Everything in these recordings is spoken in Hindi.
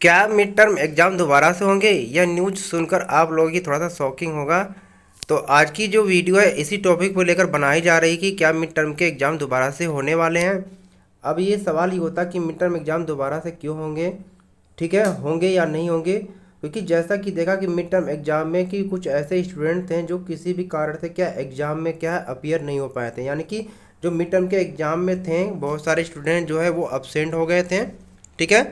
क्या मिड टर्म एग्ज़ाम दोबारा से होंगे? यह न्यूज़ सुनकर आप लोगों की थोड़ा सा शॉकिंग होगा। तो आज की जो वीडियो है इसी टॉपिक को लेकर बनाई जा रही कि क्या मिड टर्म के एग्ज़ाम दोबारा से होने वाले हैं। अब ये सवाल ही होता कि मिड टर्म एग्ज़ाम दोबारा से क्यों होंगे, ठीक है, होंगे या नहीं होंगे। क्योंकि जैसा कि देखा कि मिड टर्म एग्ज़ाम में कि कुछ ऐसे स्टूडेंट थे जो किसी भी कारण से क्या एग्ज़ाम में क्या अपीयर नहीं हो पाए थे, यानी कि जो मिड टर्म के एग्ज़ाम में थे बहुत सारे स्टूडेंट जो है वो अब्सेंट हो गए थे, ठीक है।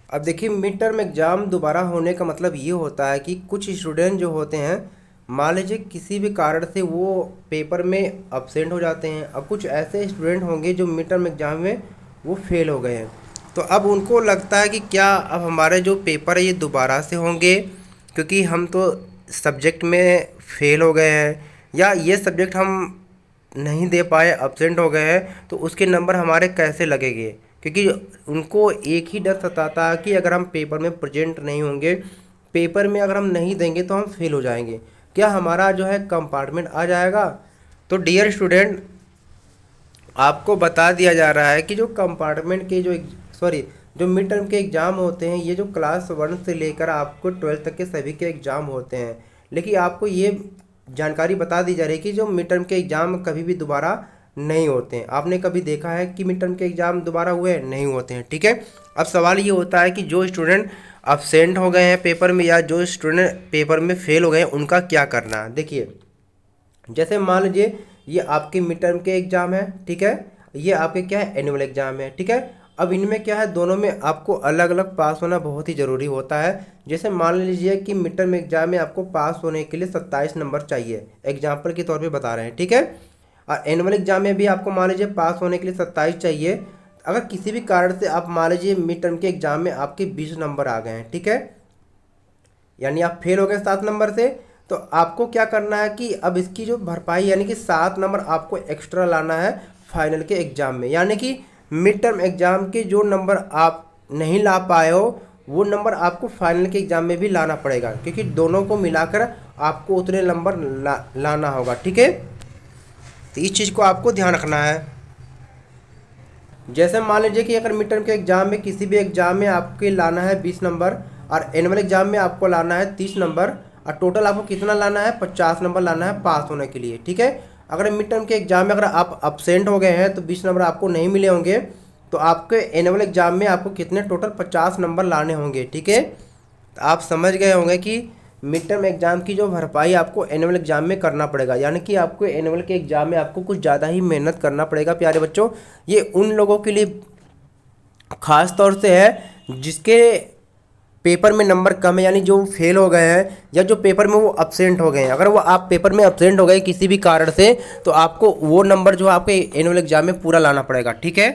अब देखिए मिड टर्म एग्ज़ाम दोबारा होने का मतलब ये होता है कि कुछ स्टूडेंट जो होते हैं, मान लीजिए किसी भी कारण से वो पेपर में अब्सेंट हो जाते हैं। अब कुछ ऐसे स्टूडेंट होंगे जो मिड टर्म एग्ज़ाम में वो फेल हो गए हैं, तो अब उनको लगता है कि क्या अब हमारे जो पेपर है ये दोबारा से होंगे, क्योंकि हम तो सब्जेक्ट में फेल हो गए हैं या ये सब्जेक्ट हम नहीं दे पाए, अब्सेंट हो गए हैं, तो उसके नंबर हमारे कैसे लगेंगे। क्योंकि उनको एक ही डर सताता है कि अगर हम पेपर में प्रेजेंट नहीं होंगे, पेपर में अगर हम नहीं देंगे तो हम फेल हो जाएंगे, क्या हमारा जो है कंपार्टमेंट आ जाएगा। तो डियर स्टूडेंट, आपको बता दिया जा रहा है कि जो कंपार्टमेंट के जो मिड टर्म के एग्ज़ाम होते हैं, ये जो क्लास 1 से लेकर आपको 12th तक के सभी के एग्ज़ाम होते हैं। लेकिन आपको ये जानकारी बता दी जा रही है कि जो मिड टर्म के एग्ज़ाम कभी भी दोबारा नहीं होते हैं। आपने कभी देखा है कि मिड टर्म के एग्ज़ाम दोबारा हुए? नहीं होते हैं, ठीक है। अब सवाल ये होता है कि जो स्टूडेंट अब्सेंट हो गए हैं पेपर में या जो स्टूडेंट पेपर में फेल हो गए हैं, उनका क्या करना है। देखिए, जैसे मान लीजिए ये आपके मिड टर्म के एग्ज़ाम है, ठीक है, ये आपके क्या है एनुअल एग्ज़ाम है, ठीक है। अब इनमें क्या है, दोनों में आपको अलग अलग पास होना बहुत ही ज़रूरी होता है। जैसे मान लीजिए कि मिड टर्म एग्ज़ाम में आपको पास होने के लिए 27 नंबर चाहिए, एग्जाम्पल के तौर पे बता रहे हैं, ठीक है। और एनुअल एग्ज़ाम में भी आपको मान लीजिए पास होने के लिए 27 चाहिए। अगर किसी भी कारण से आप मान लीजिए मिड टर्म के एग्ज़ाम में आपके 20 नंबर आ गए हैं, ठीक है, यानी आप फेल हो गए 7 नंबर से, तो आपको क्या करना है कि अब इसकी जो भरपाई यानी कि 7 नंबर आपको एक्स्ट्रा लाना है फाइनल के एग्ज़ाम में। यानी कि मिड टर्म एग्ज़ाम के जो नंबर आप नहीं ला पाए हो वो नंबर आपको फाइनल के एग्ज़ाम में भी लाना पड़ेगा, क्योंकि दोनों को मिलाकर आपको उतने नंबर लाना होगा, ठीक है। तो इस चीज़ को आपको ध्यान रखना है। जैसे मान लीजिए कि अगर मिड टर्म के एग्ज़ाम में किसी भी एग्ज़ाम में आपके लाना है 20 नंबर और एनुअल एग्ज़ाम में आपको लाना है 30 नंबर, और टोटल आपको कितना लाना है, 50 नंबर लाना है पास होने के लिए, ठीक है। अगर मिड टर्म के एग्ज़ाम में अगर आप अब्सेंट हो गए हैं तो 20 नंबर आपको नहीं मिले होंगे, तो आपके एनुअल एग्ज़ाम में आपको कितने टोटल 50 नंबर लाने होंगे, ठीक है। तो आप समझ गए होंगे कि मिड टर्म एग्ज़ाम की जो भरपाई आपको एनुअल एग्ज़ाम में करना पड़ेगा, यानी कि आपको एनुअल के एग्ज़ाम में आपको कुछ ज़्यादा ही मेहनत करना पड़ेगा प्यारे बच्चों। ये उन लोगों के लिए ख़ास तौर से है जिसके पेपर में नंबर कम है, यानी जो फेल हो गए हैं या जो पेपर में वो अब्सेंट हो गए हैं। अगर वो आप पेपर में अब्सेंट हो गए किसी भी कारण से, तो आपको वो नंबर जो आपके एनुअल एग्ज़ाम में पूरा लाना पड़ेगा, ठीक है।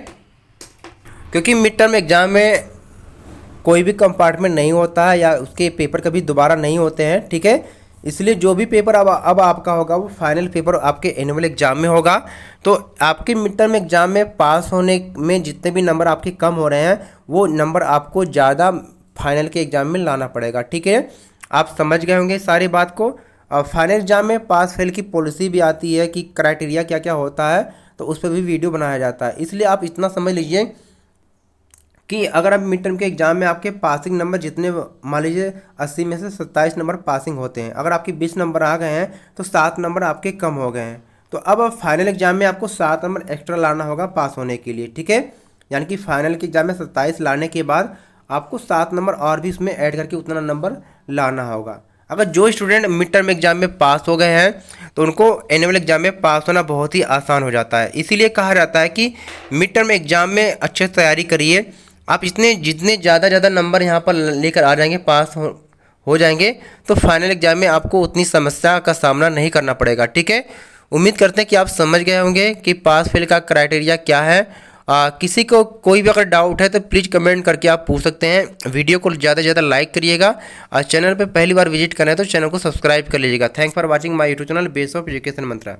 क्योंकि मिड टर्म एग्ज़ाम में कोई भी कंपार्टमेंट नहीं होता है या उसके पेपर कभी दोबारा नहीं होते हैं, ठीक है। इसलिए जो भी पेपर अब आपका होगा वो फाइनल पेपर आपके एनुअल एग्ज़ाम में होगा। तो आपके मिड टर्म एग्ज़ाम में पास होने में जितने भी नंबर आपके कम हो रहे हैं वो नंबर आपको ज़्यादा फाइनल के एग्ज़ाम में लाना पड़ेगा, ठीक है। आप समझ गए होंगे सारी बात को। और फाइनल एग्ज़ाम में पास फेल की पॉलिसी भी आती है कि क्राइटेरिया क्या क्या होता है, तो उस पर भी वीडियो बनाया जाता है। इसलिए आप इतना समझ लीजिए कि अगर आप मिड टर्म के एग्ज़ाम में आपके पासिंग नंबर जितने, मान लीजिए 80 में से 27 नंबर पासिंग होते हैं, अगर आपके 20 नंबर आ गए हैं तो 7 नंबर आपके कम हो गए हैं। तो अब फाइनल एग्ज़ाम में आपको 7 नंबर एक्स्ट्रा लाना होगा पास होने के लिए, ठीक है। यानी कि फाइनल के एग्ज़ाम में 27 लाने के बाद आपको 7 नंबर और भी इसमें ऐड करके उतना नंबर लाना होगा। अगर जो स्टूडेंट मिड टर्म एग्ज़ाम में पास हो गए हैं तो उनको एनुअल एग्ज़ाम में पास होना बहुत ही आसान हो जाता है। इसीलिए कहा जाता है कि मिड टर्म एग्ज़ाम में अच्छे से तैयारी करिए। आप जितने ज़्यादा नंबर यहाँ पर लेकर आ जाएंगे, पास हो जाएंगे, तो फाइनल एग्ज़ाम में आपको उतनी समस्या का सामना नहीं करना पड़ेगा, ठीक है। उम्मीद करते हैं कि आप समझ गए होंगे कि पास फेल का क्राइटेरिया क्या है। किसी को कोई भी अगर डाउट है तो प्लीज़ कमेंट करके आप पूछ सकते हैं। वीडियो को ज़्यादा से ज़्यादा लाइक करिएगा और चैनल पर पहली बार विजिट करें तो चैनल को सब्सक्राइब कर लीजिएगा। Thanks for watching my YouTube channel base of education Mantra.